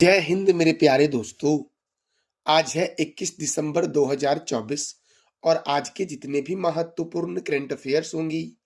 जय हिंद मेरे प्यारे दोस्तों। आज है 21 दिसंबर 2024 और आज के जितने भी महत्वपूर्ण करंट अफेयर्स होंगी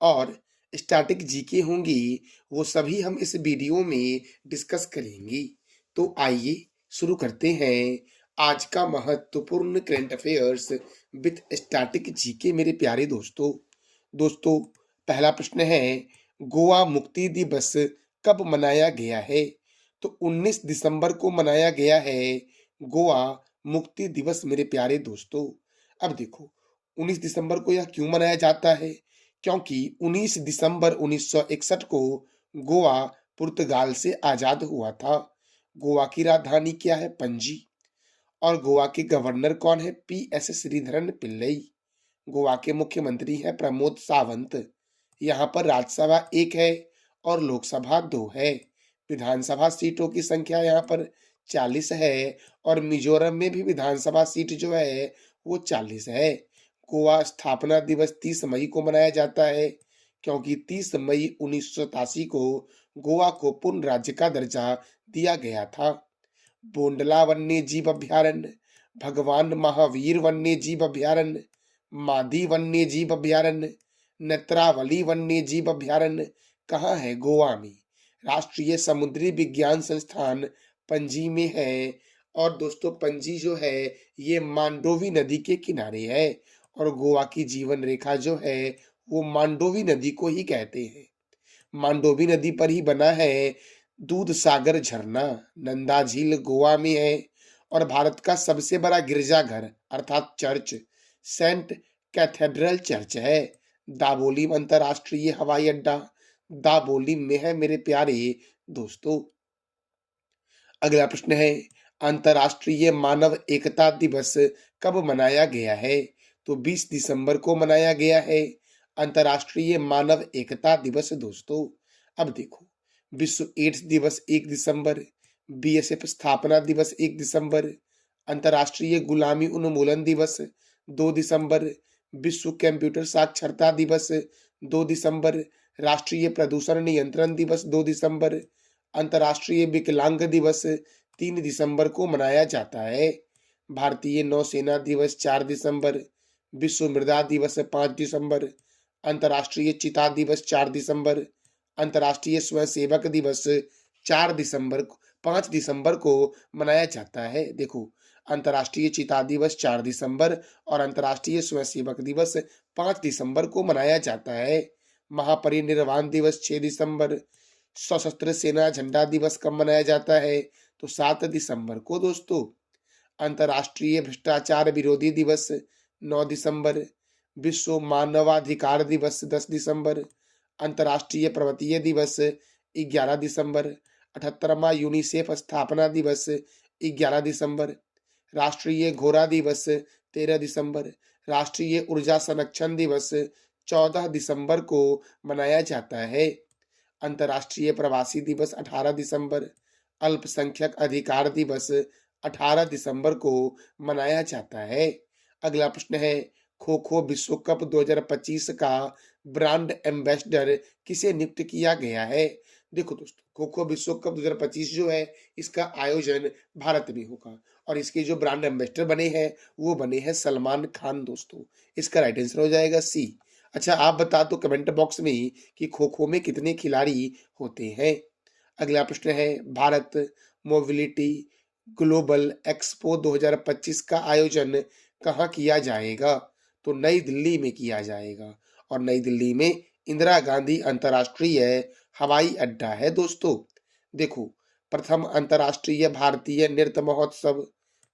और स्टैटिक जीके होंगी वो सभी हम इस वीडियो में डिस्कस करेंगे। तो आइए शुरू करते हैं आज का महत्वपूर्ण current affairs with static GK मेरे प्यारे दोस्तों। दोस्तों, पहला प्रश्न है, गोवा मुक्ति दिवस कब मनाया गया है? तो 19 दिसंबर को मनाया गया है गोवा मुक्ति दिवस मेरे प्यारे दोस्तों। अब देखो, 19 दिसंबर को यह क्यों मनाया जाता है? क्योंकि 19 दिसंबर 1961 को गोवा पुर्तगाल से आजाद हुआ था। गोवा की राजधानी क्या है? पणजी। और गोवा के गवर्नर कौन है? PS श्रीधरन पिल्लई। गोवा के मुख्यमंत्री हैं प्रमोद सावंत। यहाँ पर राज्यसभा 1 है और लोकसभा 2 है। विधानसभा सीटों की संख्या यहाँ पर 40 है और मिजोरम में भी विधानसभा सीट जो है वो 40 है। गोवा स्थापना दिवस 30 मई को मनाया जाता है क्योंकि 30 मई 1987 को गोवा को पूर्ण राज्य का दर्जा दिया गया था। बोंडला वन्य जीव अभयारण्य, भगवान महावीर वन्य जीव अभयारण्य, माधी वन्य जीव अभयारण्य, नेत्रावली वन्य जीव अभयारण्य कहाँ है? गोवा में। राष्ट्रीय समुद्री विज्ञान संस्थान पणजी में है और दोस्तों पणजी जो है ये मांडोवी नदी के किनारे है और गोवा की जीवन रेखा जो है वो मांडोवी नदी को ही कहते हैं। मांडोवी नदी पर ही बना है दूध सागर झरना। नंदा झील गोवा में है और भारत का सबसे बड़ा गिरजाघर अर्थात चर्च सेंट कैथेड्रल चर्च है। दाबोली अंतरराष्ट्रीय हवाई अड्डा दाबोली में है मेरे प्यारे दोस्तों। अगला प्रश्न है, अंतरराष्ट्रीय मानव एकता दिवस कब मनाया गया है? तो 20 दिसंबर को मनाया गया है अंतरराष्ट्रीय मानव एकता दिवस दोस्तों। अब देखो, विश्व एड्स दिवस 1 दिसंबर, BSF स्थापना दिवस 1 दिसंबर, अंतरराष्ट्रीय गुलामी उन्मूलन दिवस 2 दिसंबर, विश्व कंप्यूटर साक्षरता दिवस 2 दिसंबर, राष्ट्रीय प्रदूषण नियंत्रण दिवस 2 दिसंबर, अंतर्राष्ट्रीय विकलांग दिवस 3 दिसंबर को मनाया जाता है। भारतीय नौसेना दिवस 4 दिसंबर, विश्व मृदा दिवस 5 दिसंबर, अंतर्राष्ट्रीय चिता दिवस 4 दिसंबर, अंतर्राष्ट्रीय स्वयंसेवक दिवस 5 दिसंबर को मनाया जाता है। देखो, अंतर्राष्ट्रीय चिता दिवस 4 दिसंबर और अंतर्राष्ट्रीय स्वयंसेवक दिवस 5 दिसंबर को मनाया जाता है। महापरिनिर्वाण दिवस 6 दिसंबर। सशस्त्र सेना झंडा दिवस कब मनाया जाता है? तो 7 दिसंबर को दोस्तों। अंतर्राष्ट्रीय भ्रष्टाचार विरोधी दिवस 9 दिसंबर, विश्व मानवाधिकार दिवस 10 दिसंबर, अंतर्राष्ट्रीय पर्वतीय दिवस 11 दिसंबर, 78वां यूनिसेफ स्थापना दिवस 11 दिसंबर, राष्ट्रीय घोड़ा दिवस 13 दिसंबर, राष्ट्रीय ऊर्जा संरक्षण दिवस 14 दिसंबर को मनाया जाता है। अंतर्राष्ट्रीय प्रवासी दिवस 18 दिसंबर, अल्पसंख्यक अधिकार दिवस 18 दिसंबर को मनाया जाता है। अगला प्रश्न है, खो खो विश्व कप 2025 का ब्रांड एम्बेसडर किसे नियुक्त किया गया है? देखो दोस्तों, खो खो विश्व कप 2025 जो है इसका आयोजन भारत में होगा और इसके जो ब्रांड एम्बेसडर बने हैं वो बने हैं सलमान खान दोस्तों। इसका राइट आंसर हो जाएगा सी। अच्छा, आप बता दो कमेंट बॉक्स में कि खो खो में कितने खिलाड़ी होते हैं। अगला प्रश्न है, भारत मोबिलिटी ग्लोबल एक्सपो 2025 का आयोजन कहाँ किया जाएगा? तो नई दिल्ली में किया जाएगा और नई दिल्ली में इंदिरा गांधी अंतर्राष्ट्रीय हवाई अड्डा है दोस्तों। देखो, प्रथम अंतर्राष्ट्रीय भारतीय नृत्य महोत्सव,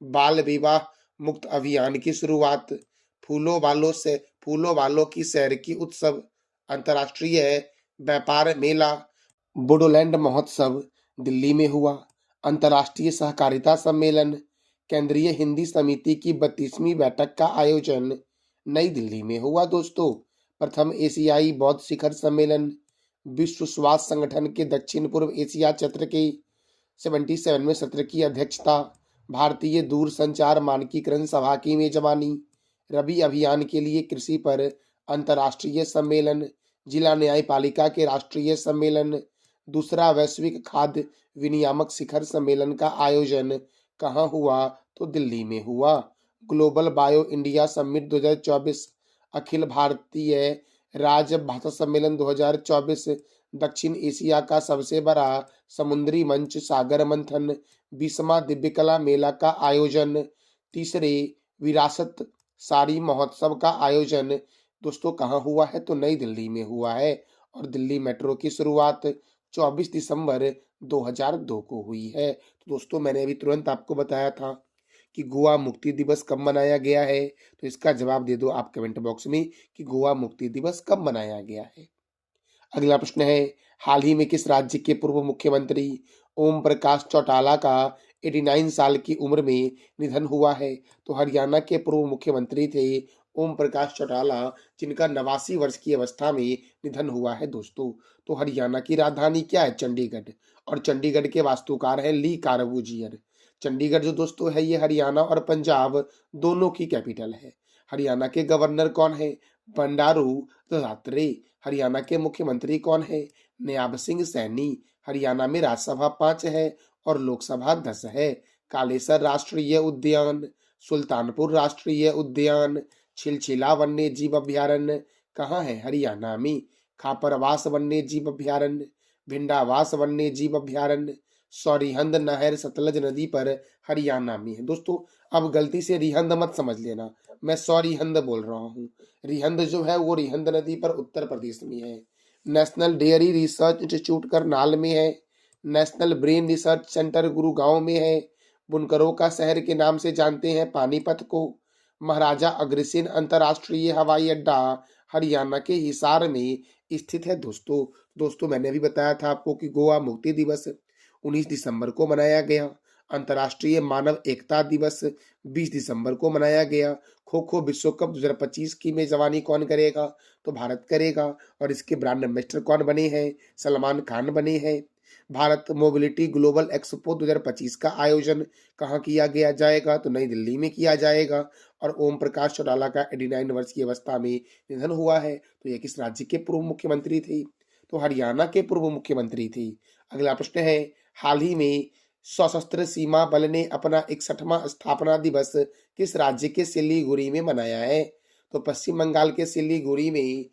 बाल विवाह मुक्त अभियान की शुरुआत, फूलों वालों की सैर की उत्सव, अंतर्राष्ट्रीय व्यापार मेला, बोडोलैंड महोत्सव दिल्ली में हुआ, अंतर्राष्ट्रीय सहकारिता सम्मेलन, केंद्रीय हिंदी समिति की 32वीं बैठक का आयोजन नई दिल्ली में हुआ दोस्तों। प्रथम एशियाई बौद्ध शिखर सम्मेलन, विश्व स्वास्थ्य संगठन के दक्षिण पूर्व एशिया क्षेत्र के 77वें सत्र की अध्यक्षता, भारतीय दूरसंचार मानकीकरण सभा की मेजबानी, रबी अभियान के लिए कृषि पर अंतर्राष्ट्रीय सम्मेलन, जिला न्यायपालिका के राष्ट्रीय सम्मेलन, दूसरा वैश्विक खाद्य विनियामक शिखर सम्मेलन का आयोजन कहाँ हुआ? तो दिल्ली में हुआ। Global bio India summit 2024, Akhil Bharatiya राजभाषा सम्मेलन 2024, दक्षिण एशिया का सबसे बड़ा समुद्री मंच सागर मंथन, 20वां दिव्यकला मेला का आयोजन, तीसरे विरासत साड़ी महोत्सव का आयोजन दोस्तों कहाँ हुआ है? तो नई दिल्ली में हुआ है। और दिल्ली मेट्रो की शुरुआत 24 दिसंबर 2002 को हुई है। तो दोस्तों मैंने अभी तुरंत आपको बताया था कि गोवा मुक्ति दिवस कब मनाया गया है, तो इसका जवाब दे दो आप कमेंट बॉक्स में कि गोवा मुक्ति दिवस कब मनाया गया है। अगला प्रश्न है, हाल ही में किस राज्य के पूर्व मुख्यमंत्री ओम प्रकाश चौटाला का 89 साल की उम्र में निधन हुआ है? तो हरियाणा के पूर्व मुख्यमंत्री थे ओम प्रकाश चौटाला, जिनका 89 वर्ष की अवस्था में निधन हुआ है दोस्तों। तो हरियाणा की राजधानी क्या है? चंडीगढ़। और चंडीगढ़ के वास्तुकार हैं ली कार्बूजियर। चंडीगढ़ जो दोस्तों है ये हरियाणा और पंजाब दोनों की कैपिटल है। हरियाणा के गवर्नर कौन है? बंडारू दत्तात्रेय। हरियाणा के मुख्यमंत्री कौन है? नायब सिंह सैनी। हरियाणा में राज्यसभा 5 है और लोकसभा 10 है। कालेसर राष्ट्रीय उद्यान, सुल्तानपुर राष्ट्रीय उद्यान, छिलछिला वन्य जीव अभ्यारण्य कहाँ है? हरियाणा में। खापरवास वन्य जीव अभ्यारण्य, भिंडावास वन्य जीव अभ्यारण्य, सौरिहंद नहर सतलज नदी पर हरियाणा में है दोस्तों। अब गलती से रिहंद मत समझ लेना, मैं सौरिहंद बोल रहा हूँ। रिहंद जो है वो रिहंद नदी पर उत्तर प्रदेश में है। National dairy research institute Karnal में है। National brain research centre Gurgaon में है। बुनकरों का शहर के नाम से जानते हैं पानीपत को। महाराजा अग्रसेन अंतर्राष्ट्रीय हवाई अड्डा हरियाणा के हिसार में स्थित है दोस्तों। दोस्तों मैंने अभी बताया था आपको कि गोवा मुक्ति दिवस 19 दिसंबर को मनाया गया। अंतर्राष्ट्रीय मानव एकता दिवस 20 दिसंबर को मनाया गया। खो खो विश्व कप 2025 की मेजबानी कौन करेगा? तो भारत करेगा। और इसके ब्रांड एम्बेसडर कौन बने हैं? सलमान खान बने हैं। भारत मोबिलिटी ग्लोबल एक्सपो 2025 का आयोजन कहाँ किया गया जाएगा? तो नई दिल्ली में किया जाएगा। और ओम प्रकाश चौटाला का 89 वर्ष की अवस्था में निधन हुआ है। तो यह किस राज्य के पूर्व मुख्यमंत्री थे? तो हरियाणा के पूर्व मुख्यमंत्री थे। अगला प्रश्न है, हाल ही में सशस्त्र सीमा बल ने अपना 61वां स्थापना दिवस किस राज्य के सिलीगुड़ी में मनाया है? तो पश्चिम बंगाल के सिलीगुड़ी में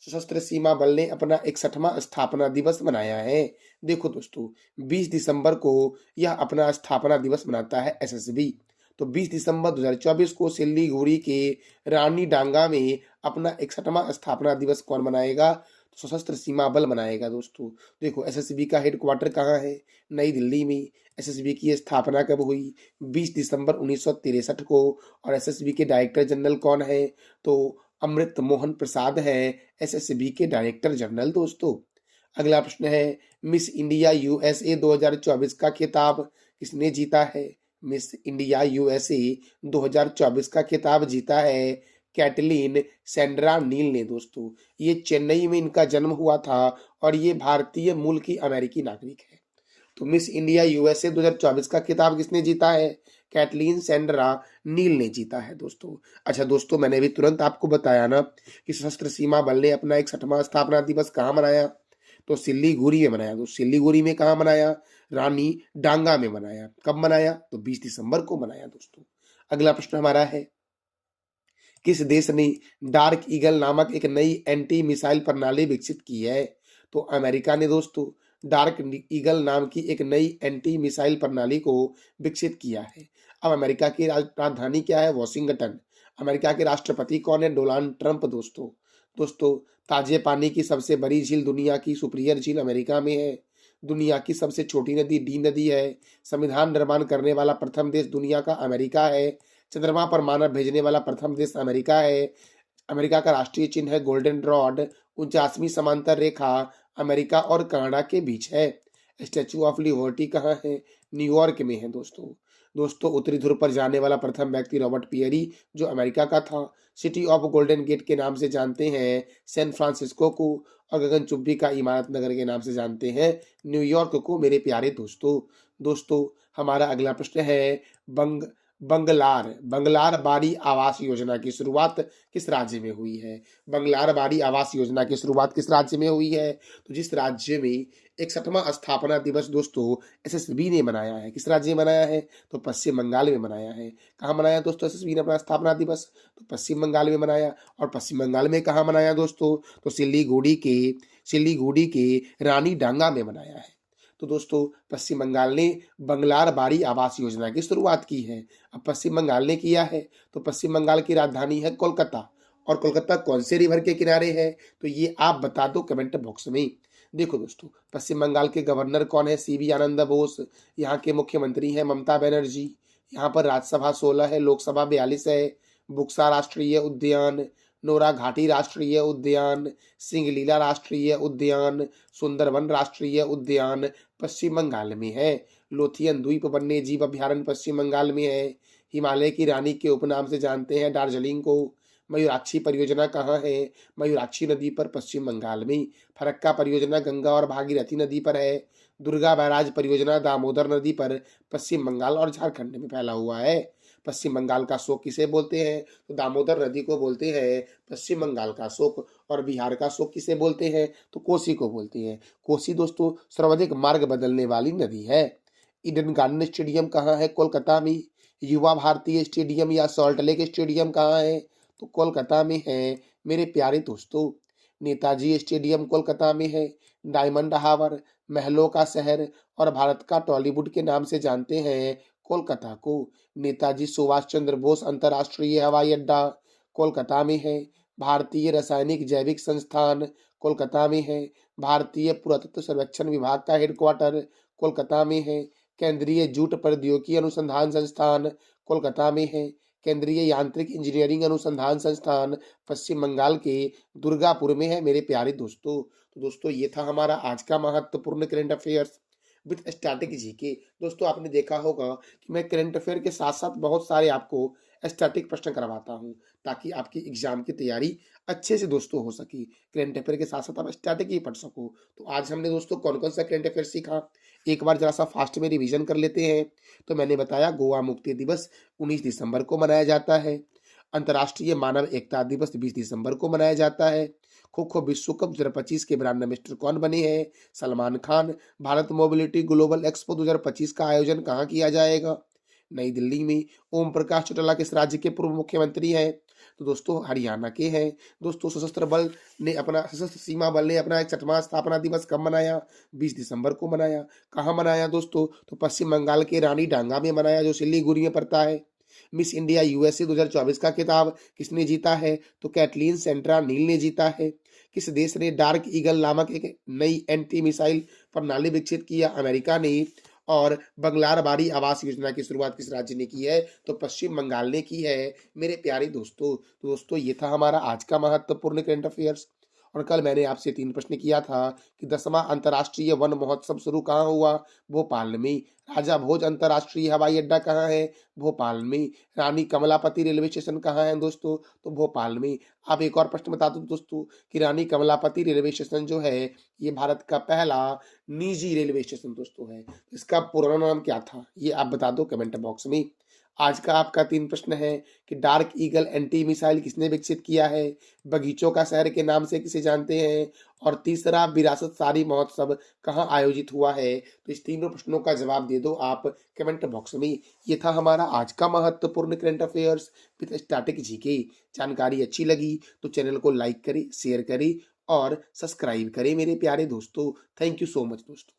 सशस्त्र सीमा बल ने अपना 61वां स्थापना दिवस मनाया है। देखो दोस्तों 20 दिसंबर को यह अपना स्थापना दिवस मनाता है एसएसबी। तो 20 दिसंबर 2024 को सिलीगुड़ी के रानी डांगा में अपना 61वां स्थापना दिवस कौन मनाएगा? तो सशस्त्र सीमा बल मनाएगा दोस्तों। देखो एसएसबी का हेडक्वार्टर कहाँ है? नई दिल्ली में। एसएसबी की स्थापना कब हुई? 20 दिसंबर 1963 को। और एसएसबी के डायरेक्टर जनरल कौन है? तो अमृत मोहन प्रसाद है एसएसबी के डायरेक्टर जनरल दोस्तों। अगला प्रश्न है, मिस इंडिया यूएसए 2024 का खिताब किसने जीता है? मिस इंडिया यूएसए 2024 का खिताब जीता है कैटलीन सैंड्रा नील ने दोस्तों। ये चेन्नई में इनका जन्म हुआ था और ये भारतीय मूल की अमेरिकी नागरिक है। तो मिस इंडिया यूएसए 2024 का खिताब किसने जीता है? कैटलीन सैंड्रा नील ने जीता है दोस्तों। अच्छा दोस्तों मैंने भी तुरंत आपको बताया ना कि सशस्त्र सीमा बल ने अपना 61वां स्थापना दिवस कहाँ मनाया? तो सिलीगुड़ी में मनाया। तो सिलीगुड़ी में कहाँ मनाया? रानी डांगा में मनाया। कब मनाया? तो 20 दिसंबर को मनाया दोस्तों। अगला प्रश्न हमारा है, किस देश ने डार्क ईगल नामक एक नई एंटी मिसाइल प्रणाली विकसित की है? तो अमेरिका ने दोस्तों डार्क ईगल नाम की एक नई एंटी मिसाइल प्रणाली को विकसित किया है। अब अमेरिका की राजधानी क्या है? वॉशिंगटन। अमेरिका के राष्ट्रपति कौन है? डोनाल्ड ट्रंप दोस्तों। दोस्तों ताजे पानी की सबसे बड़ी झील दुनिया की सुपीरियर झील अमेरिका में है। दुनिया की सबसे छोटी नदी डी नदी है। संविधान निर्माण करने वाला प्रथम देश दुनिया का अमेरिका है। चंद्रमा पर मानव भेजने वाला प्रथम देश अमेरिका है। अमेरिका का राष्ट्रीय चिन्ह है गोल्डन रॉड। 49वीं समांतर रेखा अमेरिका और कनाडा के बीच है। स्टैचू ऑफ लिबर्टी कहाँ है? न्यूयॉर्क में है दोस्तों। दोस्तों उत्तरी ध्रुव पर जाने वाला प्रथम व्यक्ति रॉबर्ट पियरी जो अमेरिका का था। सिटी ऑफ गोल्डन गेट के नाम से जानते हैं सैन फ्रांसिस्को को। और गगनचुंबी का इमारत नगर के नाम से जानते हैं न्यूयॉर्क को मेरे प्यारे दोस्तों। दोस्तों हमारा अगला प्रश्न है, बंगलार बंगलार बाड़ी आवास योजना की शुरुआत किस राज्य में हुई है? बंगलार बाड़ी आवास योजना की शुरुआत किस राज्य में हुई है? तो जिस राज्य में 61वां स्थापना दिवस दोस्तों एसएसबी ने मनाया है, किस राज्य में मनाया है? तो पश्चिम बंगाल में मनाया है। कहाँ मनाया दोस्तों एसएसबी ने अपना स्थापना दिवस? तो पश्चिम बंगाल में मनाया। और पश्चिम बंगाल में कहाँ मनाया दोस्तों? तो सिलीगुड़ी के रानी डांगा में मनाया है। तो दोस्तों पश्चिम बंगाल ने बंगलार बाड़ी आवास योजना की शुरुआत की है। अब पश्चिम बंगाल ने किया है तो पश्चिम बंगाल की राजधानी है कोलकाता। और कोलकाता कौन से रिवर के किनारे है? तो ये आप बता दो कमेंट बॉक्स में। देखो दोस्तों पश्चिम बंगाल के गवर्नर कौन है? सीवी आनंद बोस। यहाँ के मुख्यमंत्री हैं ममता बनर्जी। यहाँ पर राज्यसभा 16 है, लोकसभा 42 है। बुक्सा राष्ट्रीय उद्यान, नोरा घाटी राष्ट्रीय उद्यान, सिंगलीला राष्ट्रीय उद्यान, सुंदरवन राष्ट्रीय उद्यान पश्चिम बंगाल में है। लोथियन द्वीप वन्य जीव अभ्यारण्य पश्चिम बंगाल में है। हिमालय की रानी के उपनाम से जानते हैं दार्जिलिंग को। मयूराक्षी परियोजना कहाँ है? मयूराक्षी नदी पर पश्चिम बंगाल में। फरक्का परियोजना गंगा और भागीरथी नदी पर है। दुर्गा बैराज परियोजना दामोदर नदी पर पश्चिम बंगाल और झारखंड में फैला हुआ है। पश्चिम बंगाल का शोक किसे बोलते हैं? तो दामोदर नदी को बोलते हैं पश्चिम बंगाल का शोक। और बिहार का शोक किसे बोलते हैं? तो कोसी को बोलते हैं। कोसी दोस्तों सर्वाधिक मार्ग बदलने वाली नदी है। ईडन गार्डन स्टेडियम कहाँ है? कोलकाता में। युवा भारतीय स्टेडियम या सॉल्ट लेक स्टेडियम कहाँ है? तो कोलकाता में है मेरे प्यारे दोस्तों। नेताजी स्टेडियम कोलकाता में है। डायमंड हार्बर, महलों का शहर और भारत का टॉलीवुड के नाम से जानते हैं कोलकाता को। नेताजी सुभाष चंद्र बोस अंतर्राष्ट्रीय हवाई अड्डा कोलकाता में है। भारतीय रासायनिक जैविक संस्थान कोलकाता में है। भारतीय पुरातत्व सर्वेक्षण विभाग का हेडक्वार्टर कोलकाता में है। केंद्रीय जूट प्रौद्योगिकी अनुसंधान संस्थान कोलकाता में है। केंद्रीय यांत्रिक इंजीनियरिंग अनुसंधान संस्थान पश्चिम बंगाल के दुर्गापुर में है मेरे प्यारे दोस्तों। तो दोस्तों ये था हमारा आज का महत्वपूर्ण current affairs with static GK. दोस्तों आपने देखा होगा कि मैं करंट अफेयर के साथ साथ बहुत सारे आपको स्टैटिक प्रश्न करवाता हूं ताकि आपकी एग्जाम की तैयारी अच्छे से दोस्तों हो सके। करंट अफेयर के साथ साथ आप स्टैटिक ही पढ़ सको। तो आज हमने दोस्तों कौन कौन सा करंट अफेयर सीखा, एक बार जरा सा फास्ट में रिवीजन कर लेते हैं। तो मैंने बताया गोवा मुक्ति दिवस 19 दिसंबर को मनाया जाता है। अंतर्राष्ट्रीय मानव एकता दिवस 20 दिसंबर को मनाया जाता है। खो खो विश्व कप 2025 के ब्रांड एम्बेसडर कौन बने हैं? Salman Khan. Bharat mobility global expo 2025 का आयोजन कहाँ किया जाएगा? नई दिल्ली में। ओम प्रकाश चौटाला किस राज्य के पूर्व मुख्यमंत्री हैं? तो दोस्तों हरियाणा के हैं। दोस्तों सशस्त्र सीमा बल ने अपना 61वां स्थापना दिवस कब मनाया? 20 दिसंबर को मनाया। कहाँ मनाया दोस्तों? तो पश्चिम बंगाल के रानी डांगा में मनाया जो सिलीगुड़ी में पड़ता है। मिस इंडिया यूएसए 2024 का खिताब किसने जीता है? तो कैटलीन सेंट्रा नील ने जीता है। किस देश ने डार्क ईगल नामक एक नई एंटी मिसाइल प्रणाली विकसित किया? अमेरिका ने। और बंगलार बाड़ी आवास योजना की शुरुआत किस राज्य ने की है? तो पश्चिम बंगाल ने की है मेरे प्यारे दोस्तों। तो दोस्तों ये था हमारा आज का महत्वपूर्ण करंट अफेयर्स। और कल मैंने आपसे 3 प्रश्न किया था कि 10वां अंतर्राष्ट्रीय वन महोत्सव शुरू कहाँ हुआ? भोपाल में। राजा भोज अंतर्राष्ट्रीय हवाई अड्डा कहाँ है? भोपाल में। रानी कमलापति रेलवे स्टेशन कहाँ है दोस्तों? तो भोपाल में। अब एक और प्रश्न बता दो दोस्तों कि रानी कमलापति रेलवे स्टेशन जो है ये भारत का पहला निजी रेलवे स्टेशन दोस्तों है। इसका पुराना नाम क्या था? ये आप बता दो कमेंट बॉक्स में। आज का आपका 3 प्रश्न है कि डार्क ईगल एंटी मिसाइल किसने विकसित किया है? बगीचों का शहर के नाम से किसे जानते हैं? और तीसरा विरासत सारी महोत्सव कहाँ आयोजित हुआ है? तो इस तीनों प्रश्नों का जवाब दे दो आप कमेंट बॉक्स में। ये था हमारा आज का महत्वपूर्ण current affairs with static GK. जानकारी अच्छी लगी तो चैनल को लाइक करें, शेयर करें और सब्सक्राइब करें मेरे प्यारे दोस्तों। थैंक यू सो मच दोस्तों।